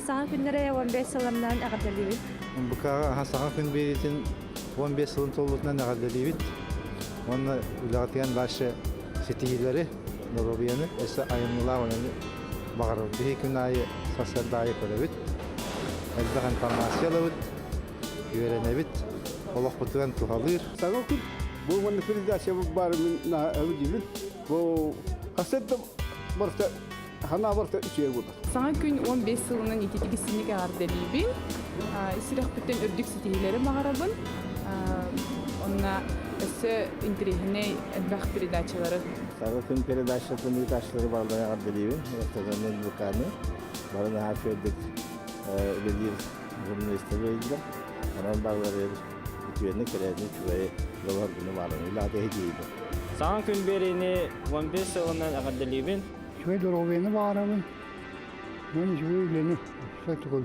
Саҥа күннәре 15 сылымнан ағадалыбын. Бұқаға Саңа күн беретін 15 сылын толуытынан ағадалыбын. Оны үлағатыған башы сетігілері Нұрубияны әсі айынлыла оны бағарып. Бір күн айы сасырда айы көребіт. Әлбіған информация бұд, үйеренебіт, олық бұтыған тұғалыр. Саңа күн бұл мұны передача барымен өдеймін. Бұл қасетті барта, хана барта үшеге болды. Саңа күн 15 сылынан ететігісінік ағардалыбын. Исірек бүттен өрдік сетігілері мағарабын. Онына өсі интерегіне әлбәқ передачалары. Саңа күн передачасы мүлкашлары балдан ағардалыбын. Өстәден бұқаны. Барына хафи өдік үлелер журналистер өйдім. Анан бағлары ütüyenlik kereni çüveye dolar günü varın. İlade hediydi. Sağ gün berini 15 sılından aqadalibin. Çüveye dolar günü varın. Ben çüveye ileni. Saktıkol.